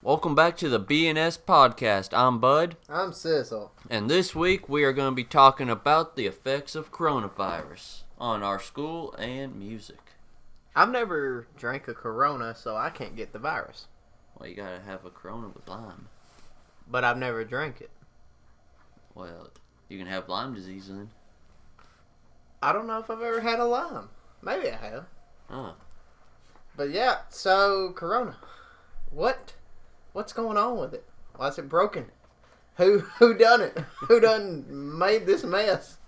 Welcome back to the B&S Podcast. I'm Bud. I'm Cecil. And this week we are going to be talking about the effects of coronavirus on our school and music. I've never drank a Corona, so I can't get the virus. Well, you got to have a Corona with lime. But I've never drank it. Well, you can have Lyme disease then. I don't know if I've ever had a Lyme. Maybe I have. Huh. But yeah, so Corona. What's going on with it? Why is it broken? Who done it? Who done made this mess?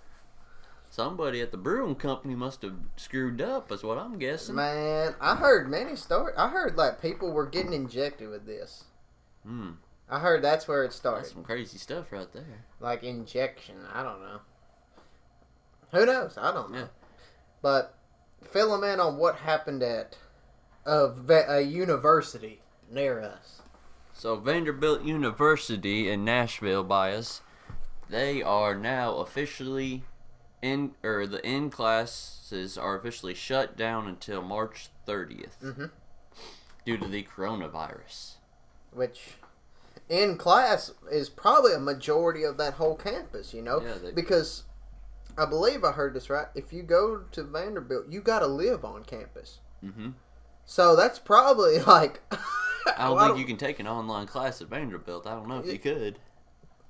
Somebody at the brewing company must have screwed up, is what I'm guessing. Man, I heard many stories. I heard like people were getting injected with this. I heard that's where it started. That's some crazy stuff right there. Like injection. I don't know. Who knows? I don't know. Yeah. But fill them in on what happened at a university near us. So Vanderbilt University in Nashville by us, they are now officially the in classes are officially shut down until March 30th due to the coronavirus. Which in class is probably a majority of that whole campus, you know? Yeah, because I believe I heard this right. If you go to Vanderbilt, you got to live on campus. So that's probably like... I don't think you can take an online class at Vanderbilt. I don't know if you could.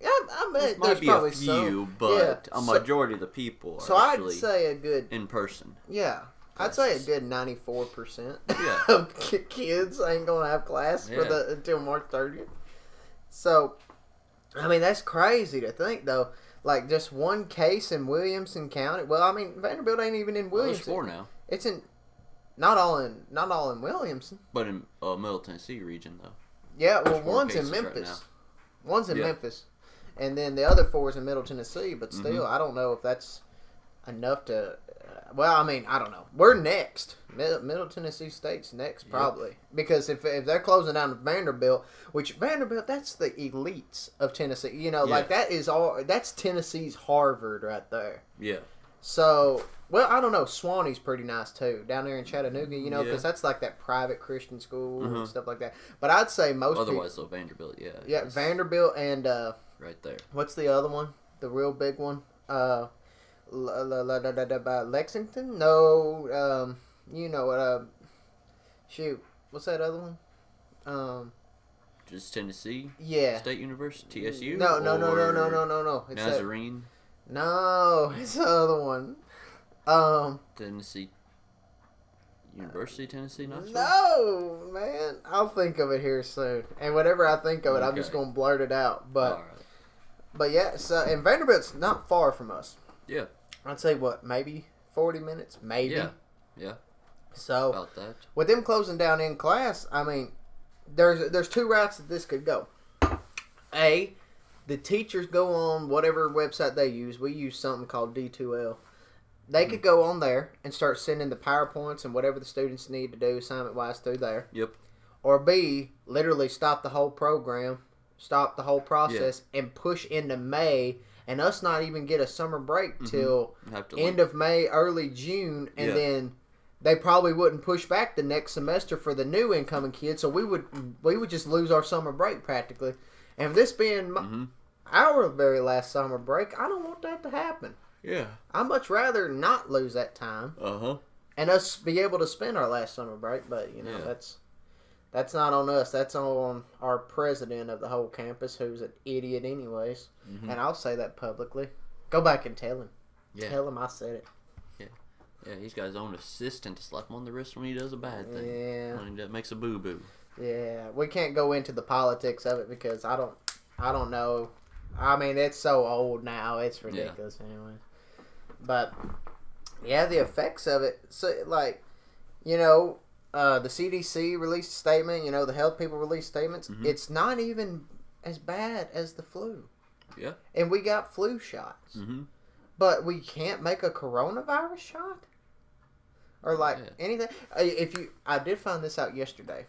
Yeah, I bet might be probably a few, but a majority of the people are actually I'd say a good in person. Yeah, classes. I'd say a good 94% Yeah. of kids ain't gonna have class until March 30th. So, I mean that's crazy to think though. Like just one case in Williamson County. Well, I mean Vanderbilt ain't even in Williamson. Well, there's 4 now. It's in. Not all in Williamson. But in Middle Tennessee region, though. Yeah, well, There's 4 one's in cases right Memphis. now. One's in Memphis. And then the other 4 is in Middle Tennessee. But still, I don't know if that's enough to... well, I mean, I don't know. We're next. Middle Tennessee State's next, probably. Because if they're closing down Vanderbilt, which Vanderbilt, that's the elites of Tennessee. You know, like that is all... That's Tennessee's Harvard right there. Yeah. So... Well, I don't know. Swanee's pretty nice, too. Down there in Chattanooga, you know, because that's like that private Christian school and stuff like that. But I'd say most Otherwise, though, Vanderbilt, yeah. Yeah, Vanderbilt and... right there. What's the other one? The real big one? Lexington? No. You know what? Shoot. What's that other one? Just Tennessee? Yeah. State University? TSU? No. It's Nazarene? No, it's the other one. Tennessee University, Tennessee, Knoxville? No, man. I'll think of it here soon. And whenever I think of it, I'm just going to blurt it out. But but yeah, so, and Vanderbilt's not far from us. Yeah. I'd say, maybe 40 minutes? Maybe. Yeah. So, about that. With them closing down in class, I mean, there's 2 routes that this could go. A, the teachers go on whatever website they use. We use something called D2L. They could go on there and start sending the PowerPoints and whatever the students need to do assignment-wise through there. Yep. Or B, literally stop the whole program, stop the whole process, and push into May, and us not even get a summer break till end of May, early June, and then they probably wouldn't push back the next semester for the new incoming kids, so we would just lose our summer break practically. And this being our very last summer break, I don't want that to happen. Yeah. I'd much rather not lose that time. And us be able to spend our last summer break, but you know, that's not on us. That's on our president of the whole campus, who's an idiot anyways. And I'll say that publicly. Go back and tell him. Yeah. Tell him I said it. Yeah, he's got his own assistant to slap him on the wrist when he does a bad thing. Yeah. When he makes a boo-boo. Yeah. We can't go into the politics of it because I don't know. I mean, it's so old now. It's ridiculous anyway. But, yeah, the effects of it. So, like, you know, the CDC released a statement. You know, the health people released statements. It's not even as bad as the flu. Yeah. And we got flu shots. But we can't make a coronavirus shot? Or anything. I did find this out yesterday.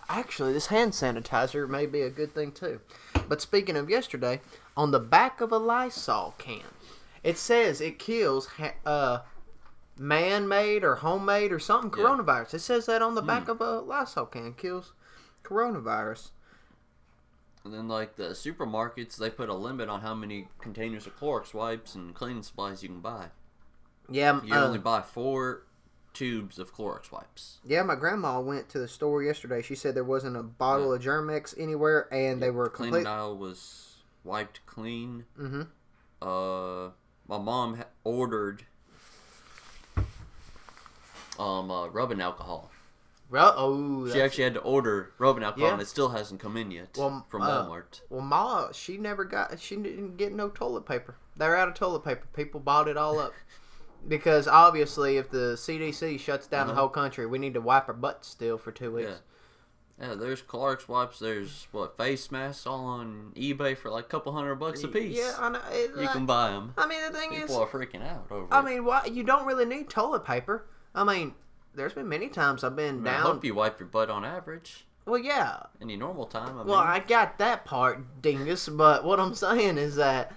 Actually, this hand sanitizer may be a good thing too. But speaking of yesterday, on the back of a Lysol can, it says it kills man-made or homemade or something coronavirus. It says that on the back of a Lysol can, kills coronavirus. And then, like, the supermarkets, they put a limit on how many containers of Clorox wipes and cleaning supplies you can buy. Yeah. You only buy 4 tubes of Clorox wipes. Yeah, my grandma went to the store yesterday. She said there wasn't a bottle of Germ-X anywhere, and they were cleaning aisle was wiped clean. Mm-hmm. My mom ordered rubbing alcohol. She actually had to order rubbing alcohol, and it still hasn't come in yet from Walmart. Well, Ma, she didn't get no toilet paper. They're out of toilet paper. People bought it all up. Because obviously, if the CDC shuts down the whole country, we need to wipe our butts still for 2 weeks. Yeah, there's Clorox wipes. There's face masks all on eBay for like a couple $100 a piece. Yeah, I know. You can buy them. I mean, the thing is, people are freaking out over it. I mean, why you don't really need toilet paper. I mean, there's been many times I've been down. I hope you wipe your butt on average. Well, yeah. Any normal time. I got that part, dingus. But what I'm saying is that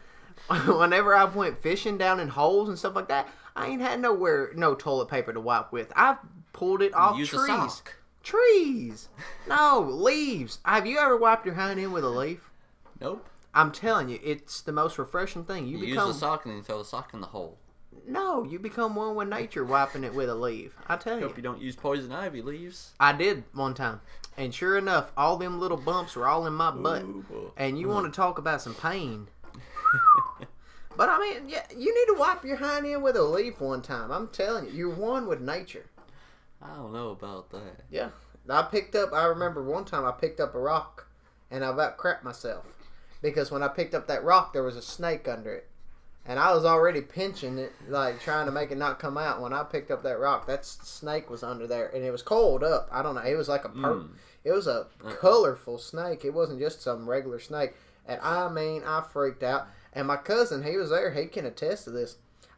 whenever I went fishing down in holes and stuff like that, I ain't had no toilet paper to wipe with. I've pulled it off trees. A sock. Trees. No, leaves. Have you ever wiped your hind end with a leaf? Nope. I'm telling you, it's the most refreshing thing. You use the sock and then throw the sock in the hole. No, you become one with nature wiping it with a leaf. I tell you. Hope you don't use poison ivy leaves. I did one time. And sure enough, all them little bumps were all in my butt. And you want to talk about some pain. But I mean, yeah, you need to wipe your hind end with a leaf one time. I'm telling you, you're one with nature. I don't know about that. Yeah. I remember one time I picked up a rock and I about crapped myself. Because when I picked up that rock, there was a snake under it. And I was already pinching it, like trying to make it not come out. When I picked up that rock, that snake was under there. And it was coiled up. I don't know. It was like it was a colorful snake. It wasn't just some regular snake. And I mean, I freaked out. And my cousin, he was there. He can attest to this.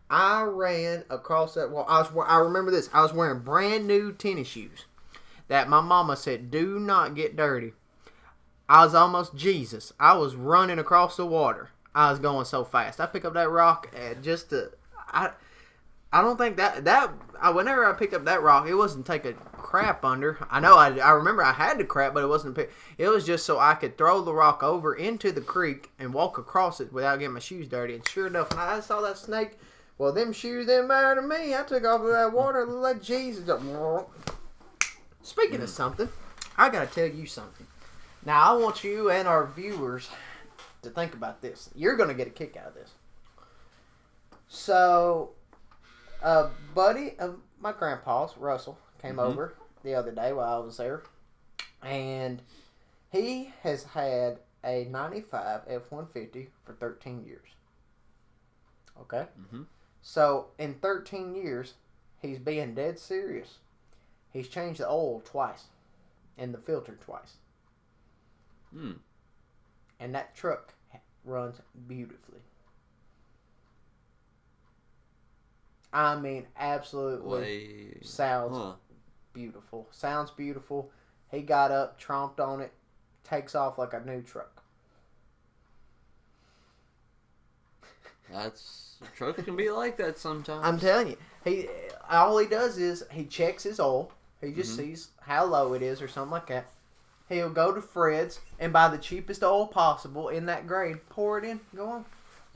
I ran across that wall. I remember this. I was wearing brand new tennis shoes that my mama said, do not get dirty. I was almost Jesus. I was running across the water. I was going so fast. I picked up that rock and I don't think whenever I picked up that rock, it wasn't take a crap under. I know I remember I had to crap, but it wasn't. It was just so I could throw the rock over into the creek and walk across it without getting my shoes dirty. And sure enough, when I saw that snake, well, them shoes didn't matter to me. I took off of that water like Jesus. Speaking of something, I gotta tell you something. Now I want you and our viewers to think about this. You're gonna get a kick out of this. So, a buddy of my grandpa's, Russell, came over the other day while I was there, and he has had a 95 F-150 for 13 years. Okay? Mm-hmm. So, in 13 years, he's being dead serious. He's changed the oil twice and the filter twice. And that truck runs beautifully. I mean, absolutely sounds beautiful. Sounds beautiful. He got up, tromped on it, takes off like a new truck. Trucks can be like that sometimes. I'm telling you. All he does is he checks his oil. He just sees how low it is or something like that. He'll go to Fred's and buy the cheapest oil possible in that grade. Pour it in. Go on.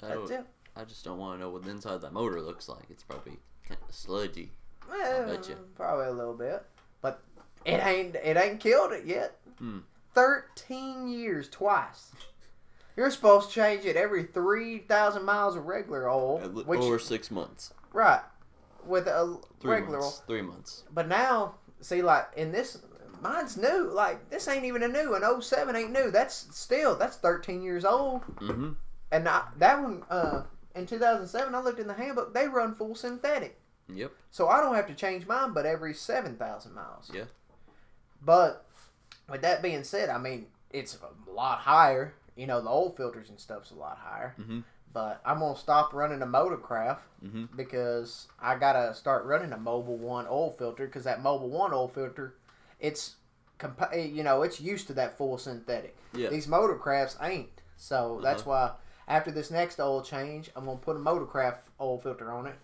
That's it. I just don't want to know what the inside of that motor looks like. It's probably kind of sludgy. Well, I bet you. Probably a little bit. But it ain't killed it yet. 13 years twice. You're supposed to change it every 3,000 miles of regular oil. Or 6 months. Right. With a regular oil. 3 months. But now, see, like, in this, mine's new. Like, this ain't even a new. An 07 ain't new. That's 13 years old. Mm-hmm. And that one, in 2007, I looked in the handbook, they run full synthetic. Yep. So I don't have to change mine but every 7,000 miles. Yeah. But with that being said, I mean, it's a lot higher. You know, the oil filters and stuff's a lot higher. Mm-hmm. But I'm going to stop running a Motorcraft because I got to start running a Mobil 1 oil filter because that Mobil 1 oil filter, it's used to that full synthetic. Yeah. These Motorcrafts ain't. So that's why after this next oil change, I'm going to put a Motorcraft oil filter on it,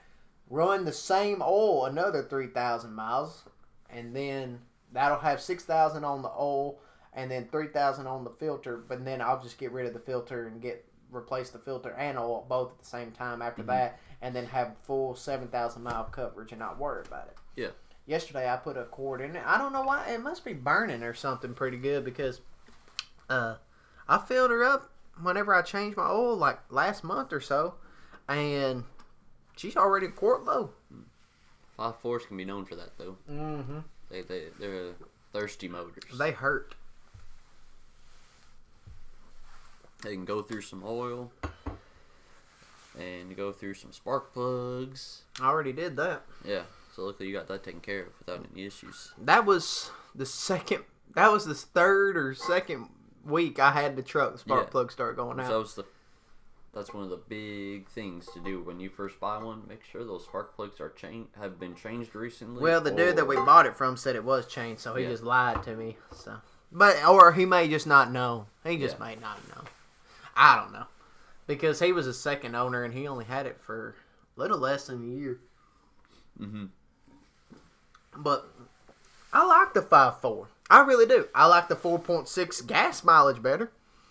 run the same oil another 3,000 miles, and then that'll have 6,000 on the oil and then $3,000 on the filter. But then I'll just get rid of the filter and replace the filter and oil both at the same time after that, and then have full 7,000 mile coverage and not worry about it. Yeah. Yesterday I put a cord in it. I don't know why. It must be burning or something pretty good because I filled her up whenever I changed my oil like last month or so, and she's already a quart low. 5.4s can be known for that though. Mm-hmm. They're thirsty motors. They hurt. They can go through some oil and go through some spark plugs. I already did that. Yeah. So luckily you got that taken care of without any issues. That was the third or second week I had the truck. The spark plug start going out. So that's one of the big things to do when you first buy one. Make sure those spark plugs have been changed recently. Well, the dude that we bought it from said it was changed, so he just lied to me. So, or he may just not know. He just may not know. I don't know, because he was a second owner and he only had it for a little less than a year. Mm-hmm. But I like the 5.4. I really do. I like the 4.6 gas mileage better.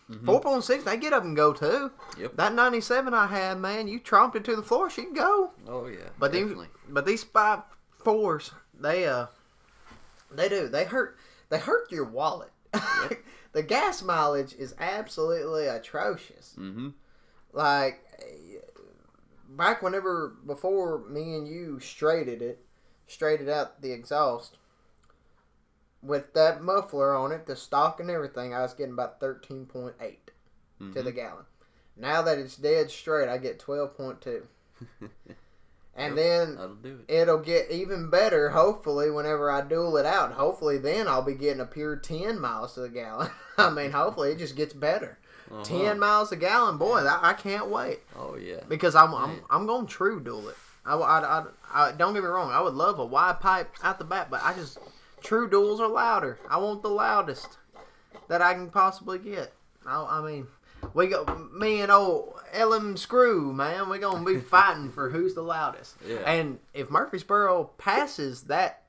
4.6, they get up and go too. Yep. That 97 I had, man, you tromped it to the floor, she can go. Oh yeah. But definitely. These 5.4s, they do. They hurt your wallet. Yep. The gas mileage is absolutely atrocious. Mm-hmm. Like back before me and you straighted out the exhaust. With that muffler on it, the stock and everything, I was getting about 13.8 to the gallon. Now that it's dead straight, I get 12.2. And then it'll get even better, hopefully, whenever I duel it out. Hopefully then I'll be getting a pure 10 miles to the gallon. I mean, hopefully it just gets better. 10 miles a gallon, boy, I can't wait. Oh, yeah. Because I'm going to true duel it. I don't get me wrong, I would love a wide pipe out the back, but true duels are louder. I want the loudest that I can possibly get. I mean, me and old Ellen Screw, man, we're going to be fighting for who's the loudest. Yeah. And if Murfreesboro passes that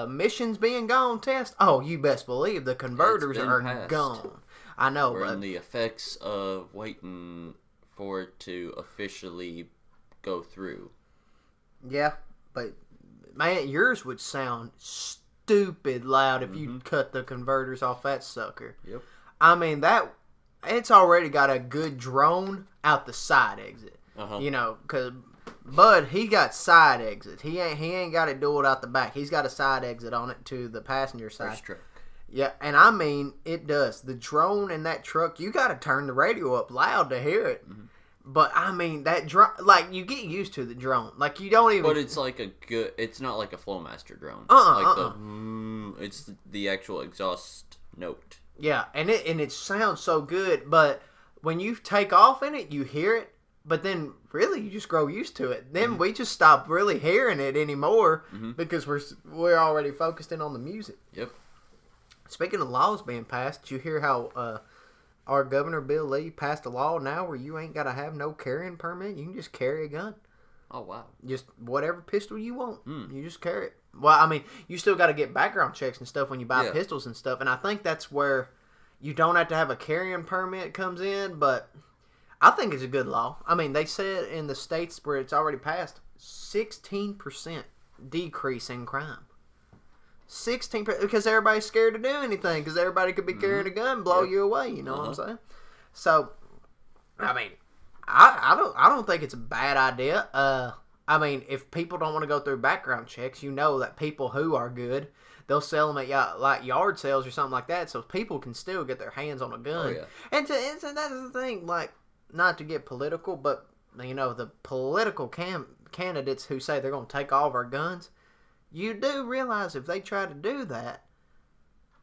missions being gone test, oh, you best believe the converters are gone. I know. We're in the effects of waiting for it to officially go through. Yeah, but, man, yours would sound stupid loud if you cut the converters off that sucker. Yep. I mean, it's already got a good drone out the side exit. You know, because Bud, he got side exit. He ain't got it dualed out the back. He's got a side exit on it to the passenger side. First truck. Yeah, and I mean, it does. The drone in that truck, you got to turn the radio up loud to hear it. Mm-hmm. But I mean, that drone, like, you get used to the drone. Like, you don't even. But it's like it's not like a Flowmaster drone. It's the actual exhaust note. Yeah, and it sounds so good, but when you take off in it, you hear it, but then really you just grow used to it. Then we just stop really hearing it anymore because we're already focused in on the music. Yep. Speaking of laws being passed, did you hear how our Governor Bill Lee passed a law now where you ain't got to have no carrying permit? You can just carry a gun. Oh, wow. Just whatever pistol you want. You just carry it. Well, I mean, you still got to get background checks and stuff when you buy pistols and stuff. And I think that's where you don't have to have a carrying permit comes in. But I think it's a good law. I mean, they said in the states where it's already passed, 16% decrease in crime. 16%, because everybody's scared to do anything, because everybody could be carrying a gun and blow you away, you know what I'm saying? So, I mean, I don't think it's a bad idea. I mean, if people don't want to go through background checks, you know that people who are good, they'll sell them at like yard sales or something like that, so people can still get their hands on a gun. Oh, yeah. And that's the thing, like, not to get political, but, you know, the political candidates who say they're going to take all of our guns, you do realize if they try to do that,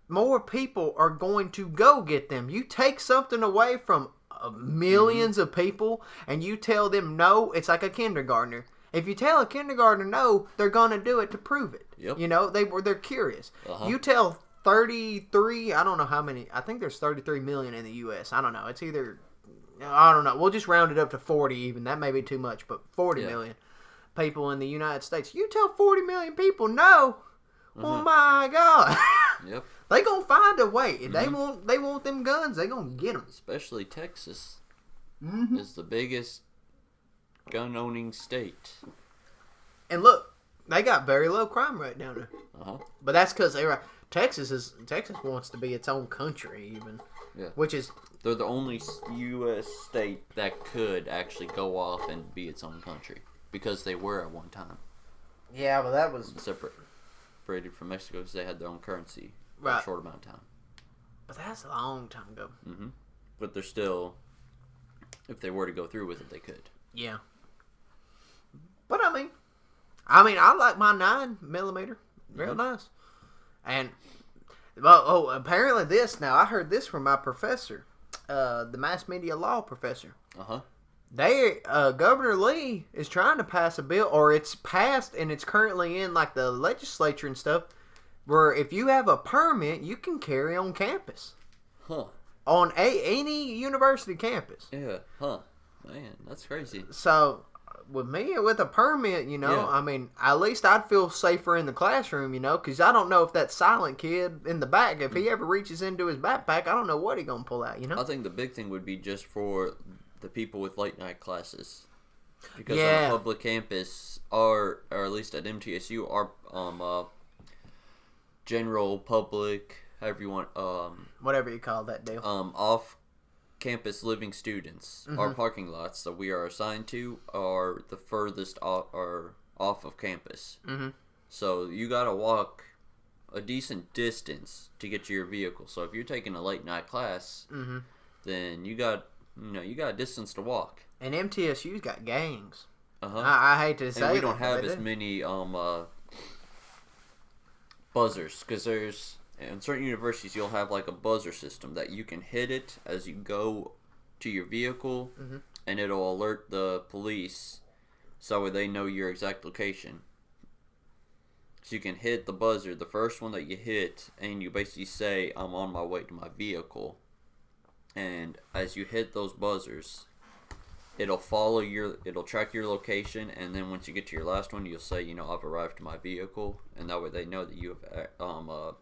more people are going to go get them. You take something away from millions of people and you tell them no, it's like a kindergartner. If you tell a kindergartner no, they're going to do it to prove it. Yep. You know, they're curious. You tell 33, I don't know how many, I think there's 33 million in the U.S. I don't know. It's either, I don't know. We'll just round it up to 40 even. That may be too much, but 40 million people in the United States. You tell 40 million people no, oh my God. Yep. They gonna find a way. If they want them guns, they gonna get them. Especially Texas Mm-hmm. is the biggest gun-owning state. And look, they got very low crime rate down there. But that's because Texas wants to be its own country, even. Yeah. Which is they're the only U.S. state that could actually go off and be its own country because they were at one time. Yeah, but that was separated from Mexico because they had their own currency for right. a short amount of time. But that's a long time ago. Mm-hmm. But they're still, if they were to go through with it, they could. Yeah. But I mean, I like my 9mm, real nice. And apparently this now I heard this from my professor, the mass media law professor. Governor Lee is trying to pass a bill, or it's passed and it's currently in like the legislature and stuff, where if you have a permit, you can carry on campus. On any university campus. Yeah. Man, that's crazy. So with me with a permit, I mean, at least I'd feel safer in the classroom, because I don't know if that silent kid in the back, if he ever reaches into his backpack, I don't know what he's gonna pull out. I think the big thing would be just for the people with late night classes, because on a public campus, or at least at MTSU, our general public, however you want, whatever you call that deal, off campus living students, our parking lots that we are assigned to are the furthest off of campus. So you gotta walk a decent distance to get to your vehicle. So if you're taking a late night class, then you got a distance to walk. And MTSU's got gangs. I hate to say and we don't have as many buzzers, because in certain universities, you'll have like a buzzer system that you can hit it as you go to your vehicle, and it'll alert the police so they know your exact location. So you can hit the buzzer, the first one that you hit, and you basically say, "I'm on my way to my vehicle." And as you hit those buzzers, it'll track your location, and then once you get to your last one, you'll say, "I've arrived to my vehicle," and that way they know that you have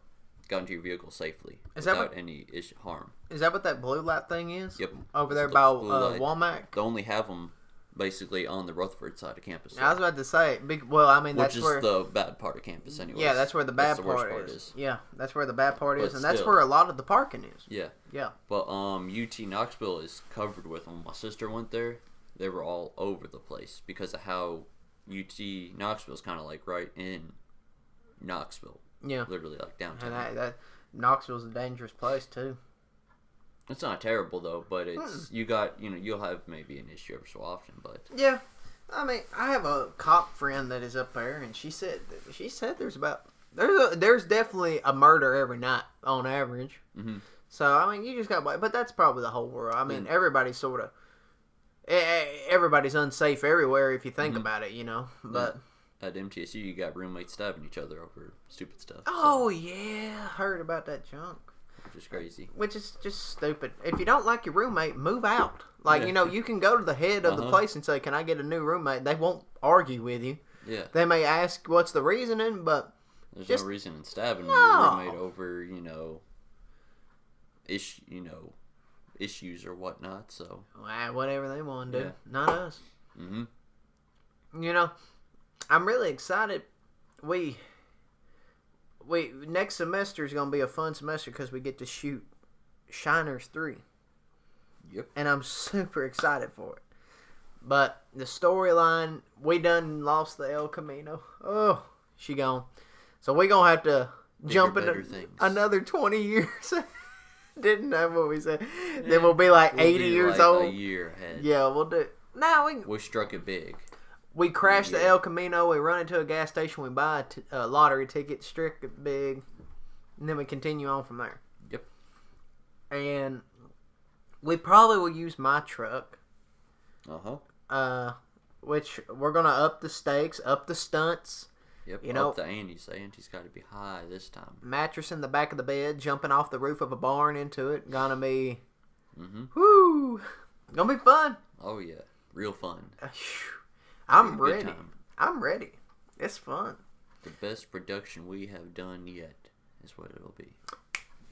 gotten to your vehicle safely without any harm. Is that what that blue light thing is? Yep. Over there by Walmart? They only have them basically on the Rutherford side of campus. I was about to say, that's where the bad part of campus anyway. Yeah, that's where the bad part is. Yeah, that's where the bad part is, and that's where a lot of the parking is. Yeah. Yeah. But UT Knoxville is covered with them. My sister went there. They were all over the place because of how UT Knoxville is kind of like right in Knoxville. Yeah. Literally like downtown. And Knoxville's a dangerous place too. It's not terrible though, but it's you'll have maybe an issue every so often, but yeah. I mean, I have a cop friend that is up there, and she said there's definitely a murder every night on average. So I mean, you just got, but that's probably the whole world. I mean, everybody's unsafe everywhere if you think about it, But at MTSU, you got roommates stabbing each other over stupid stuff. Oh yeah, I heard about that junk. Which is crazy. Which is just stupid. If you don't like your roommate, move out. Like, you can go to the head of the place and say, "Can I get a new roommate?" They won't argue with you. Yeah. They may ask what's the reasoning, but there's no reason in stabbing your roommate over, issues or whatnot. So whatever they want to do, not us. I'm really excited. We next semester is gonna be a fun semester because we get to shoot Shiners 3. Yep. And I'm super excited for it. But the storyline, we done lost the El Camino. Oh, she gone. So we gonna have to jump into another 20 years. Didn't know what we said. Yeah. Then we'll be like 80 years old. A year ahead. Yeah, we'll do. We struck it big. We crashed the El Camino. We run into a gas station. We buy a lottery ticket, struck it big, and then we continue on from there. Yep. And we probably will use my truck. Which we're gonna up the stakes, up the stunts. Yep. Up the antes. The antes got to be high this time. Mattress in the back of the bed, jumping off the roof of a barn into it. Gonna be, whoo, gonna be fun. Oh yeah, real fun. I'm ready. I'm ready. It's fun. The best production we have done yet is what it'll be.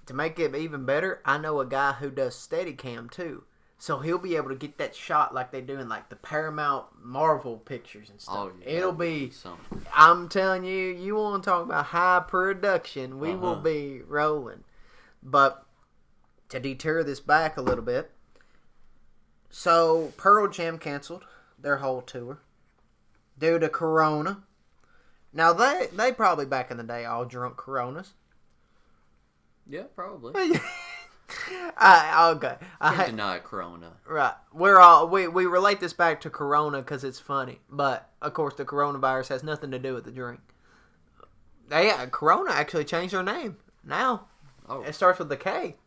To make it even better, I know a guy who does Steadicam too. So he'll be able to get that shot like they do in like the Paramount Marvel pictures and stuff. Oh, yeah, It'll be something. I'm telling you, you want to talk about high production, we will be rolling. But to deter this back a little bit, so Pearl Jam canceled their whole tour due to Corona. Now they probably back in the day all drunk Coronas. Yeah, probably. Okay. Can't deny Corona. Right. We relate this back to Corona because it's funny, but of course the coronavirus has nothing to do with the drink. Corona actually changed their name now. Oh. It starts with a K.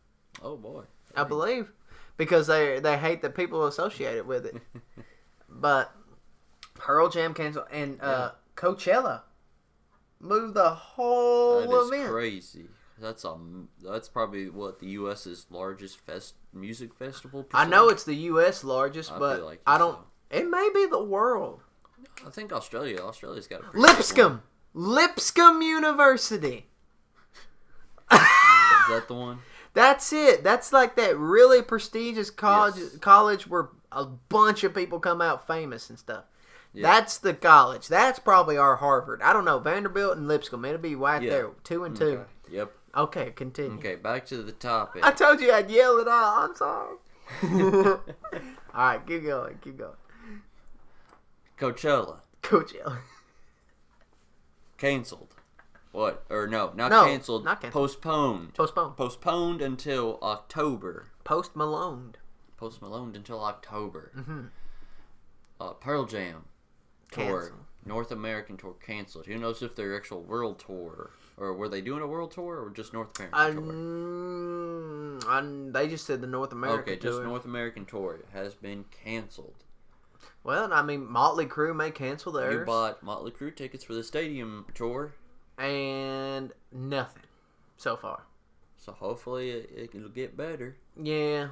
Oh boy. I believe, because they hate the people associated with it. But Pearl Jam canceled and Coachella moved the whole event. That is crazy. That's probably what the U.S.'s largest music festival. I know it's the U.S. largest, but feel like I don't. So. It may be the world. I think Australia's got a Lipscomb University. Is that the one? That's it. That's like that really prestigious college where a bunch of people come out famous and stuff. Yeah. That's the college. That's probably our Harvard. I don't know. Vanderbilt and Lipscomb. It'll be right there. 2 and 2. Okay. Yep. Okay, continue. Okay, back to the topic. I told you I'd yell it out. I'm sorry. All right, keep going. Coachella. Canceled. What? Or no, not canceled. Not canceled. Postponed until October. Post Maloned until October. Mm-hmm. Pearl Jam tour. Canceled. North American tour canceled. Who knows if their actual world tour, or were they doing a world tour, or just North American tour? They just said the North American tour. Okay, just North American tour has been canceled. Well, I mean, Motley Crue may cancel theirs. You bought Motley Crue tickets for the stadium tour. And nothing so far. So hopefully it'll get better. Yeah.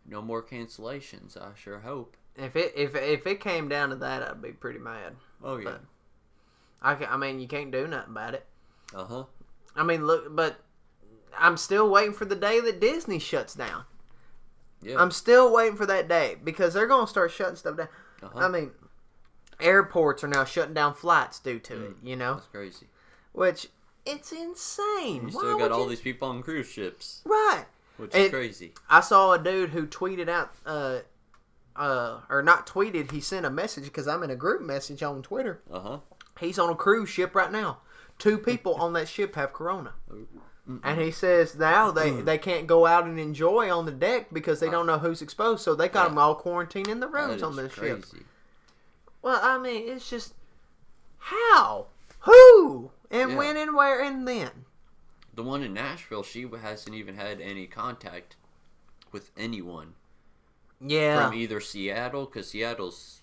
No more cancellations, I sure hope. If it came down to that, I'd be pretty mad. Oh, yeah. But I mean, you can't do nothing about it. Uh-huh. I mean, look, but I'm still waiting for the day that Disney shuts down. Yeah. I'm still waiting for that day because they're going to start shutting stuff down. Uh-huh. I mean, airports are now shutting down flights due to it, you know? That's crazy. Which, it's insane. You still got all these people on cruise ships. Right. Which is crazy. I saw a dude who tweeted out, or not tweeted, he sent a message because I'm in a group message on Twitter. Uh-huh. He's on a cruise ship right now. 2 people on that ship have corona. And he says now they can't go out and enjoy on the deck because they don't know who's exposed. So they got them all quarantined in the rooms on this ship. Well, I mean, it's just, how? Who? And when and where and then? The one in Nashville, she hasn't even had any contact with anyone. Yeah. From either Seattle, because Seattle's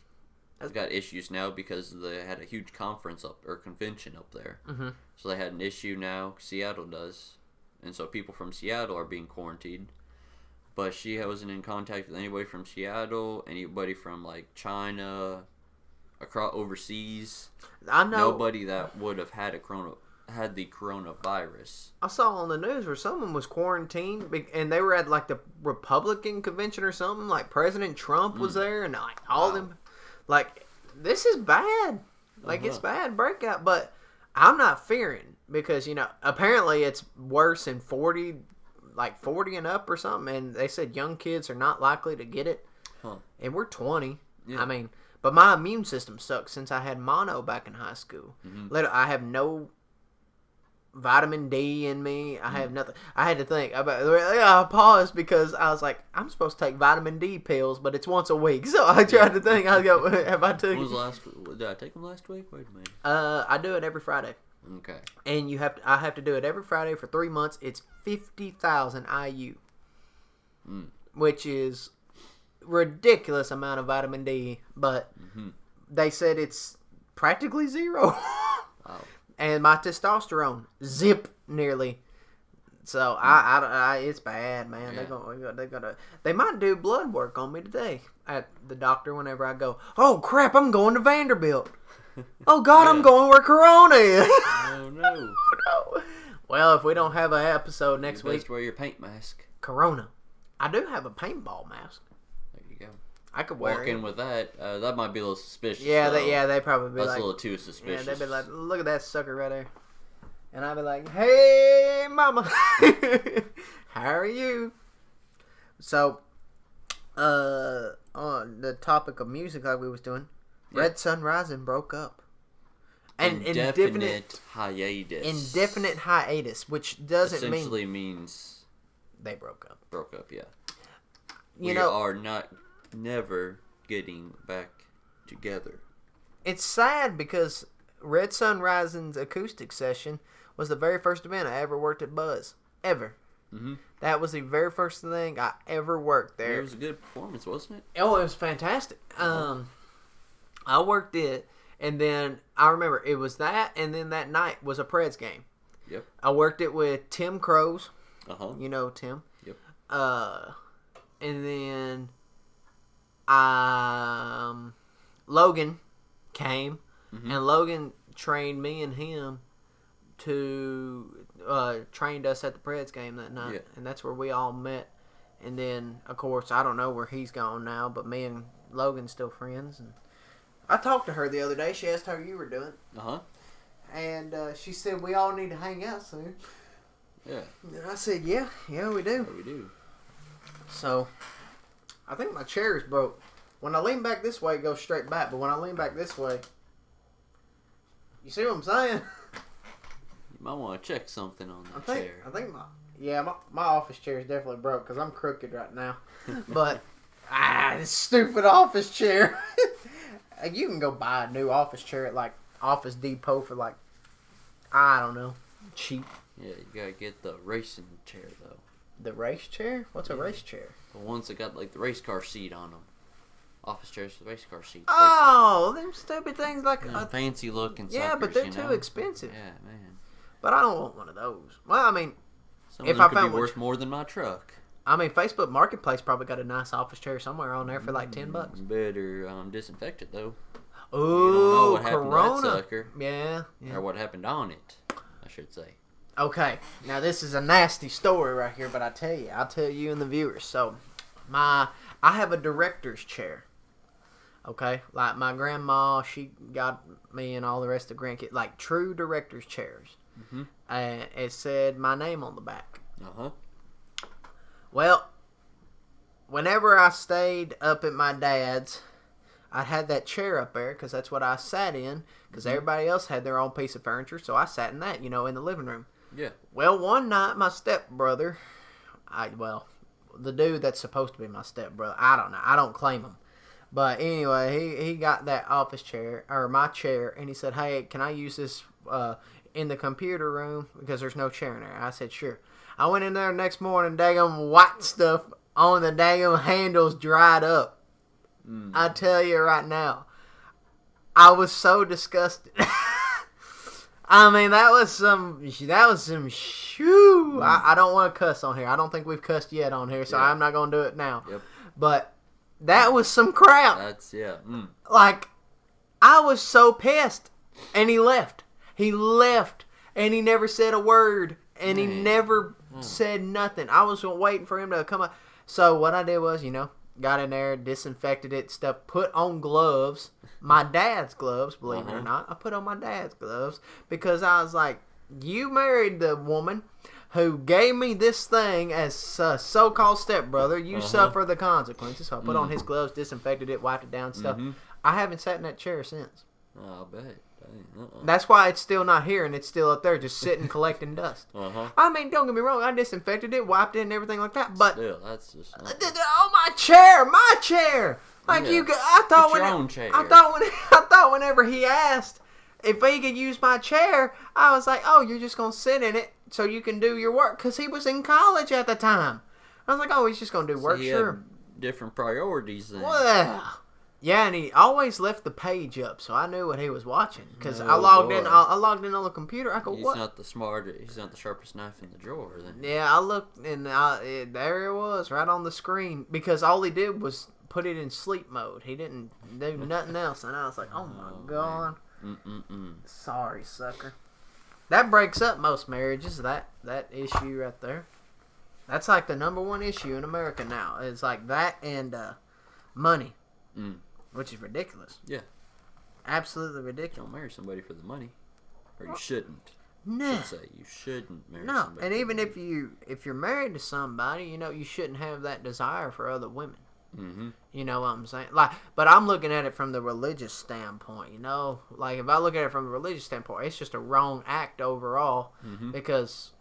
got issues now because they had a huge convention up there. Mm-hmm. So they had an issue now. Seattle does. And so people from Seattle are being quarantined. But she wasn't in contact with anybody from Seattle, anybody from like China, across overseas. I know nobody that would have had the coronavirus. I saw on the news where someone was quarantined and they were at like the Republican convention or something. Like President Trump was there and like all them. Like, this is bad. Like, it's bad breakout. But I'm not fearing because, you know, apparently it's worse in 40 and up or something. And they said young kids are not likely to get it. Huh. And we're 20. Yeah. I mean, but my immune system sucks since I had mono back in high school. Mm-hmm. I have no vitamin D in me. I have nothing. I had to think about. I paused because I was like, I'm supposed to take vitamin D pills, but it's once a week. So I tried to think. I go, have I taken? Did I take them last week? Wait a minute. I do it every Friday. Okay. And I have to do it every Friday for 3 months. It's 50,000 IU, which is ridiculous amount of vitamin D. But they said it's practically zero. Wow. And my testosterone zip nearly. So it's bad, man. Yeah. They might do blood work on me today at the doctor whenever I go. Oh crap! I'm going to Vanderbilt. Oh God, I'm going where Corona is. Oh no. No. Well, if we don't have an episode next week, wear your paint mask. Corona. I do have a paintball mask. There you go. I could wear Walk in with that. That might be a little suspicious. Yeah, they probably be That's like... a little too suspicious. Yeah, they'd be like, look at that sucker right there. And I'd be like, hey, mama. How are you? So, on the topic of music like we was doing, Red Sun Rising broke up. And indefinite hiatus. Indefinite hiatus, which doesn't essentially means they broke up. Broke up, yeah. We are never getting back together. It's sad because Red Sun Rising's acoustic session was the very first event I ever worked at Buzz. Ever. Mm-hmm. That was the very first thing I ever worked there. It was a good performance, wasn't it? Oh, it was fantastic. I worked it, and then I remember it was that, and then that night was a Preds game. Yep. I worked it with Tim Crows. Uh-huh. You know Tim. Yep. And then Logan came, and Logan trained me and him to trained us at the Preds game that night, and that's where we all met. And then, of course, I don't know where he's gone now, but me and Logan's still friends. And I talked to her the other day. She asked how you were doing. Uh-huh. And she said, we all need to hang out soon. Yeah. And I said, yeah, we do. Yeah, we do. So, I think my chair is broke. When I lean back this way, it goes straight back. But when I lean back this way, you see what I'm saying? You might want to check something on that chair. I think my office chair is definitely broke because I'm crooked right now. But, this stupid office chair. You can go buy a new office chair at, like, Office Depot for, like, I don't know, cheap. Yeah, you gotta get the racing chair, though. The race chair? What's a race chair? The ones that got, like, the race car seat on them. Office chairs with race car seats. Oh, them stupid things like... fancy looking yeah, suckers, but they're too expensive. Yeah, man. But I don't want one of those. Well, I mean... Some of them could be worth more than my truck. I mean, Facebook Marketplace probably got a nice office chair somewhere on there for like $10. Better disinfect it, though. Ooh, Corona. Corona. To that sucker. Yeah. Or what happened on it, I should say. Okay, now this is a nasty story right here, but I'll tell you and the viewers. So, I have a director's chair. Okay, like my grandma, she got me and all the rest of the grandkids, like true director's chairs. Mm-hmm. And it said my name on the back. Uh-huh. Well, whenever I stayed up at my dad's, I had that chair up there because that's what I sat in because everybody else had their own piece of furniture, so I sat in that, in the living room. Yeah. Well, one night, my stepbrother, the dude that's supposed to be my stepbrother, I don't know, I don't claim him. But anyway, he got that office chair, or my chair, and he said, hey, can I use this in the computer room because there's no chair in there? I said, sure. I went in there the next morning, daggum white stuff on the daggum handles dried up. I tell you right now, I was so disgusted. I mean, that was some shoo. I don't want to cuss on here. I don't think we've cussed yet on here, so I'm not going to do it now. Yep. But that was some crap. That's, yeah. Like, I was so pissed. And he left. And he never said a word. And he never said nothing. I was waiting for him to come up. So what I did was, got in there, disinfected it, stuff, put on gloves. My dad's gloves, believe it or not. I put on my dad's gloves because I was like, you married the woman who gave me this thing as a so-called stepbrother. You suffer the consequences. So I put on his gloves, disinfected it, wiped it down, stuff. I haven't sat in that chair since. I'll bet. That's why it's still not here and it's still up there just sitting collecting dust. I mean, don't get me wrong, I disinfected it, wiped it and everything like that, but still, that's just oh, my chair. Like I thought whenever he asked if he could use my chair, I was like, oh, you're just gonna sit in it so you can do your work, because he was in college at the time. I was like, oh, he's just gonna do work. He sure, had different priorities then. Well, yeah, and he always left the page up, so I knew what he was watching. Because I logged in on the computer. I go, what? He's not the sharpest knife in the drawer, then. Yeah, I looked, and there it was, right on the screen. Because all he did was put it in sleep mode. He didn't do nothing else. And I was like, oh my God. Man. Sorry, sucker. That breaks up most marriages. That issue right there. That's like the number one issue in America now. It's like that and money, which is ridiculous. Yeah, absolutely ridiculous. Don't marry somebody for the money, or you shouldn't. No, should say you shouldn't marry. Somebody and even if you're married to somebody, you shouldn't have that desire for other women. Mm-hmm. You know what I'm saying? Like, but I'm looking at it from the religious standpoint. Like if I look at it from the religious standpoint, it's just a wrong act overall because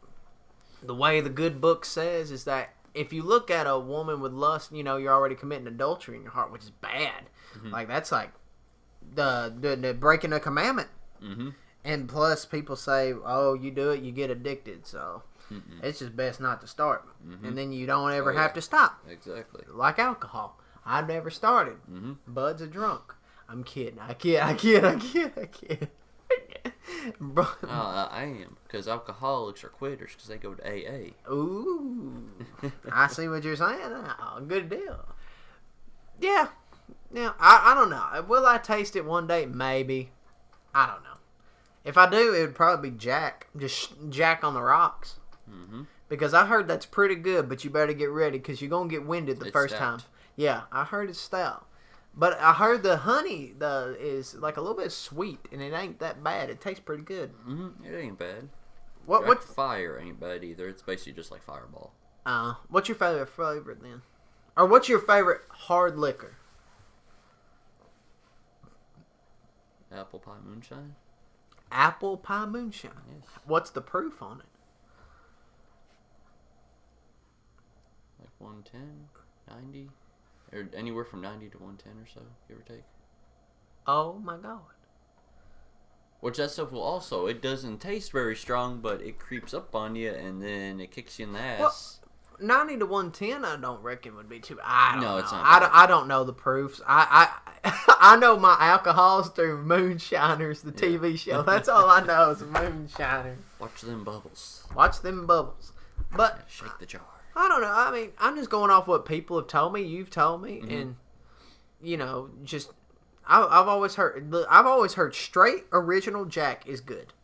the way the good book says is that if you look at a woman with lust, you're already committing adultery in your heart, which is bad. Like that's like the breaking a commandment. And plus, people say, "Oh, you do it, you get addicted." So it's just best not to start, and then you don't ever have to stop. Exactly. Like alcohol, I've never started. Bud's a drunk. I'm kidding. I kid. Bro. I am, because alcoholics are quitters because they go to AA. Ooh, I see what you're saying. Oh, good deal. Yeah. I don't know. Will I taste it one day? Maybe. I don't know. If I do, it would probably be Jack. Just Jack on the rocks. Because I heard that's pretty good, but you better get ready because you're going to get winded the first time. Yeah, I heard it's stout. But I heard the honey is like a little bit sweet, and it ain't that bad. It tastes pretty good. It ain't bad. What fire ain't bad either. It's basically just like Fireball. What's your favorite flavor then? Or what's your favorite hard liquor? Apple pie moonshine. Apple pie moonshine. Yes. What's the proof on it? Like 110, 90, or anywhere from 90 to 110 or so, give or take. Oh my god. Which that stuff will also, it doesn't taste very strong, but it creeps up on you and then it kicks you in the ass. Well, 90 to 110 I don't reckon would be too. I don't know. It's not. I don't know the proofs. I know my alcohols through Moonshiners, the TV show. That's all I know is Moonshiner. Watch them bubbles. But shake the jar. I don't know. I mean, I'm just going off what people have told me, you've told me, and just I've always heard straight original Jack is good.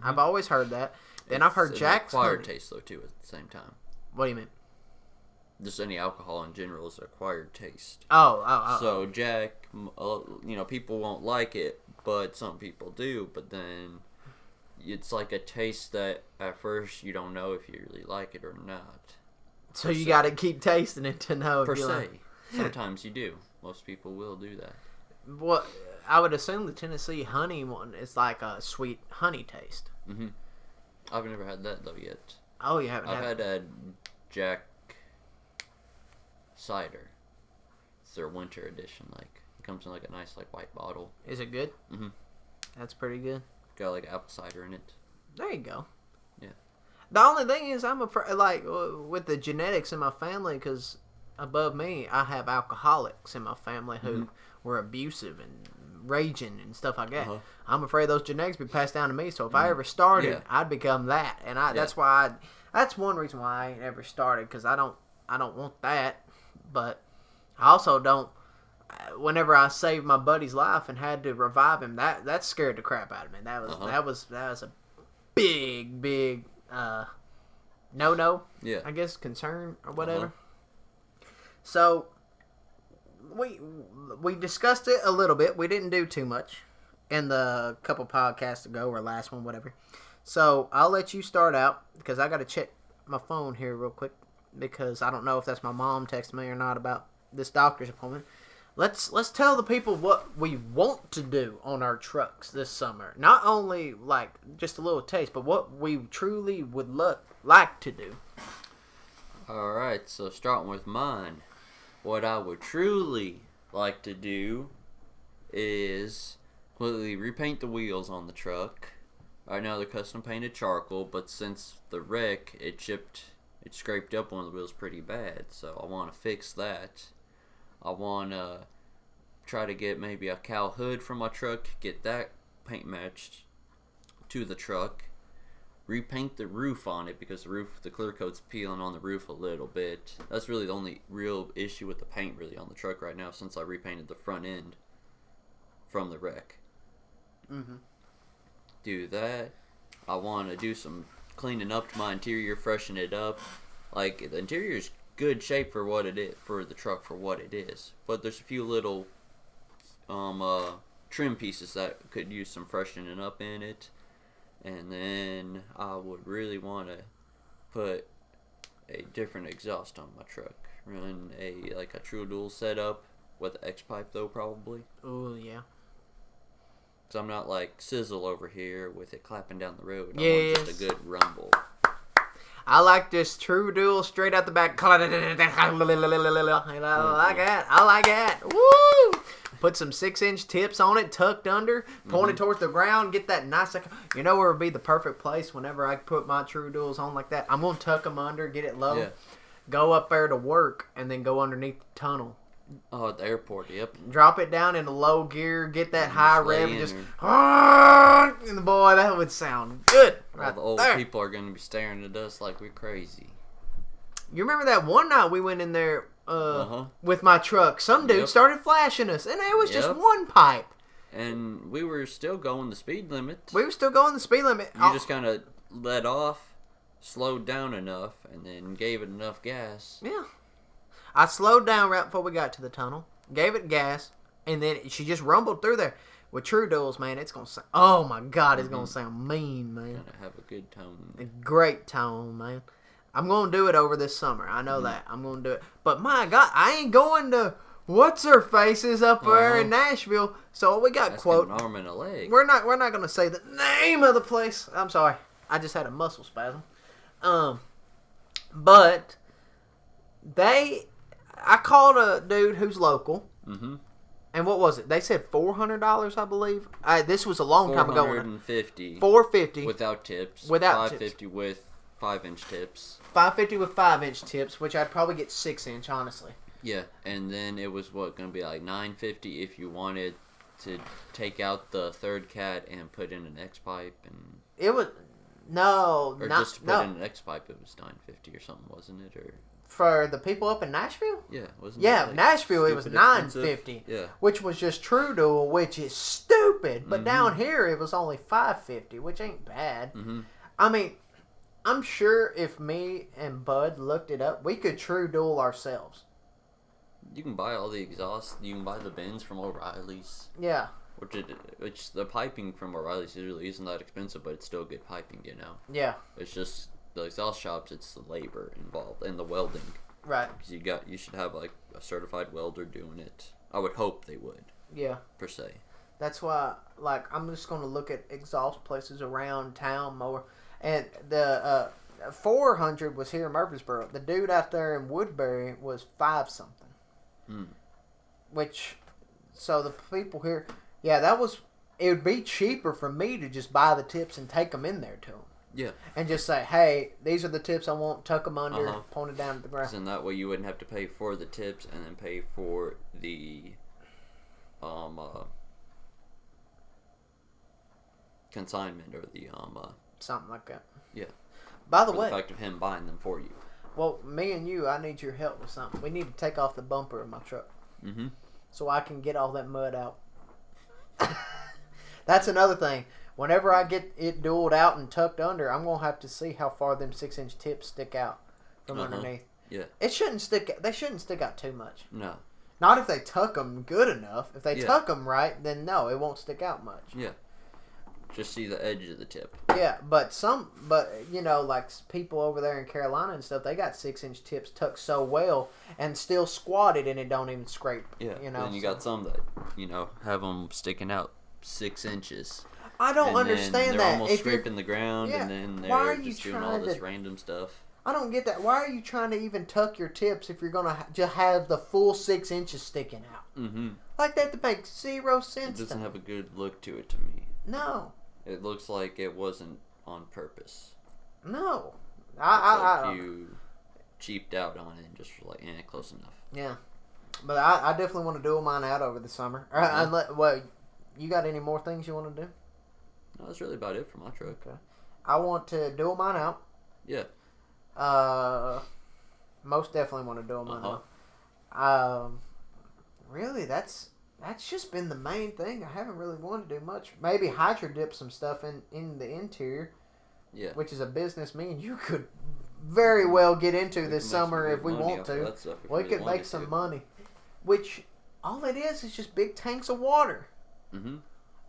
I've always heard that. Then I've heard Jack's acquired taste though too at the same time. What do you mean? Just any alcohol in general is an acquired taste. Oh. So Jack, people won't like it, but some people do. But then it's like a taste that at first you don't know if you really like it or not. So you got to keep tasting it to know. Per se, sometimes you do. Most people will do that. What I would assume the Tennessee honey one is like a sweet honey taste. I've never had that though yet. Oh, you haven't? I've had a Jack cider. It's their winter edition. Like it comes in like a nice like white bottle. Is it good? That's pretty good. Got like apple cider in it. There you go. Yeah. The only thing is I'm afraid, like with the genetics in my family, because above me I have alcoholics in my family who were abusive and raging and stuff like that. I'm afraid those genetics be passed down to me. So if I ever started, I'd become that, and that's why that's one reason why I ain't ever started, because I don't want that. But I also don't. Whenever I saved my buddy's life and had to revive him, that scared the crap out of me. That was a big no. Yeah. I guess concern or whatever. So we discussed it a little bit. We didn't do too much in the couple podcasts ago or last one, whatever. So I'll let you start out because I got to check my phone here real quick because I don't know if that's my mom texting me or not about this doctor's appointment. Let's tell the people what we want to do on our trucks this summer. Not only like just a little taste, but what we truly would like to do. All right, so starting with mine, what I would truly like to do is completely repaint the wheels on the truck. Right now they're custom painted charcoal, but since the wreck, it scraped up one of the wheels pretty bad, so I want to fix that. I want to try to get maybe a cowl hood for my truck, get that paint matched to the truck, repaint the roof on it because the clear coat's peeling on the roof a little bit. That's really the only real issue with the paint really on the truck right now since I repainted the front end from the wreck. Do that. I want to do some cleaning up to my interior, freshen it up. Like, the interior's good shape for what it is, for the truck for what it is. But there's a few little trim pieces that could use some freshening up in it. And then I would really want to put a different exhaust on my truck. Run a true dual setup with an X-pipe though, probably. Oh yeah. Cause I'm not like Sizzle over here with it clapping down the road. Yes. I want just a good rumble. I like this true dual straight out the back. I like that. I like that. Woo! Put some 6-inch tips on it, tucked under, pointed towards the ground. Get that nice. You know where would be the perfect place whenever I put my true duals on like that? I'm gonna tuck them under, get it low, go up there to work, and then go underneath the tunnel. Oh, at the airport, yep. Drop it down into low gear, get that high rev, and just and boy, that would sound good. All the old people are gonna be staring at us like we're crazy. You remember that one night we went in there with my truck? Some dude started flashing us, and it was just one pipe. And we were still going the speed limit. We were still going the speed limit. You just kind of let off, slowed down enough, and then gave it enough gas. Yeah. I slowed down right before we got to the tunnel, gave it gas, and then she just rumbled through there. With true duals, man, it's going to sound... Oh, my God, it's going to sound mean, man. Going to have a good tone. A great tone, man. I'm going to do it over this summer. I know that. I'm going to do it. But, my God, I ain't going to... What's-her-faces up there in Nashville. So, we got quote... An arm and a leg. We're not going to say the name of the place. I'm sorry. I just had a muscle spasm. But, I called a dude who's local. Mm-hmm. And what was it? They said $400, I believe. This was a long time ago. $450. $450 without tips. Without $550 tips. with 5-inch tips. $550 with 5-inch tips, which I'd probably get 6-inch, honestly. Yeah, and then it was going to be like $950 if you wanted to take out the third cat and put in an X pipe, and it was just to put in an X pipe. It was $950 or something, wasn't it? Or for the people up in Nashville? Yeah, wasn't it? Like Nashville it was $950. Yeah, which was just true dual, which is stupid. But down here it was only $550, which ain't bad. Mm-hmm. I mean, I'm sure if me and Bud looked it up, we could true dual ourselves. You can buy all the exhausts. You can buy the bins from O'Reilly's. Yeah. Which the piping from O'Reilly's really isn't that expensive, but it's still good piping, you know. Yeah. It's just the exhaust shops. It's the labor involved and the welding. Right. Because you should have like a certified welder doing it. I would hope they would. Yeah. Per se. That's why, I'm just going to look at exhaust places around town more. And the 400 was here in Murfreesboro. The dude out there in Woodbury was 5-something. Which, so the people here, it would be cheaper for me to just buy the tips and take them in there to them. Yeah. And just say, hey, these are the tips I want, tuck them under, point it down to the ground. And that way you wouldn't have to pay for the tips and then pay for the consignment or the something like that. Yeah. By the way, the fact of him buying them for you. Well, me and you, I need your help with something. We need to take off the bumper of my truck. Mm-hmm. So I can get all that mud out. That's another thing. Whenever I get it dualed out and tucked under, I'm going to have to see how far them 6-inch tips stick out from underneath. Yeah. They shouldn't stick out too much. No. Not if they tuck them good enough. If they tuck them right, then no, it won't stick out much. Yeah. Just see the edge of the tip. Yeah, but like people over there in Carolina and stuff, they got 6-inch tips tucked so well and still squatted and it don't even scrape. Yeah, and you got some that, have them sticking out 6 inches. I don't understand they're that. Almost scraping the ground, and then they're just doing all this random stuff. I don't get that. Why are you trying to even tuck your tips if you're going to just have the full 6 inches sticking out? Mm-hmm. Like that makes 0 sense. It doesn't have a good look to it to me. No. It looks like it wasn't on purpose. No. You cheaped out on it and just were like, close enough. Yeah. But I definitely want to dual mine out over the summer. Well, you got any more things you want to do? No, that's really about it for my truck. Okay. I want to dual mine out. Yeah. Most definitely want to dual mine out. Really, that's just been the main thing. I haven't really wanted to do much. Maybe hydro dip some stuff in the interior. Yeah. Which is a business me and you could very well get into this summer if we want to. We could make some money. Which, all it is just big tanks of water. Mm-hmm.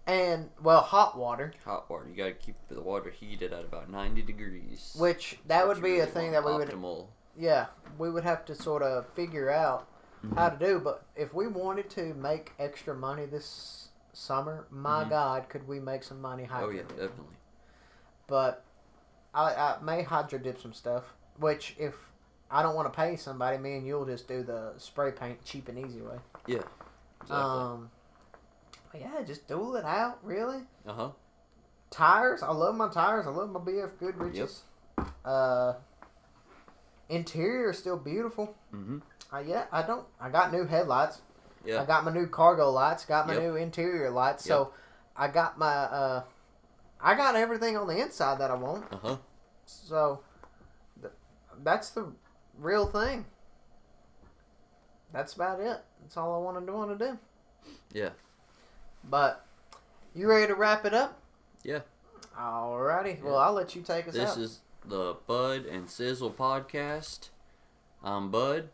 And, well, hot water. Hot water. You got to keep the water heated at about 90 degrees. Which, that would be a thing that we would... Optimal. Yeah, we would have to sort of figure out how to do. But if we wanted to make extra money this summer, my God, could we make some money hydro Oh, yeah, dipping. definitely. But I may hydro dip some stuff, which if I don't want to pay somebody, me and you'll just do the spray paint cheap and easy way. Yeah, exactly. Yeah, just duel it out, really. Uh-huh. Tires, I love my tires. I love my BF Goodriches. Yep. Interior is still beautiful. Mm-hmm. I got new headlights. Yeah. I got my new cargo lights. Got my new interior lights. Yep. So I got my I got everything on the inside that I want. Uh-huh. So that's the real thing. That's about it. That's all I want to do. Yeah. But you ready to wrap it up? Yeah. Alrighty. Yeah. Well, I'll let you take us out. This is the Bud and Sizzle podcast. I'm Bud.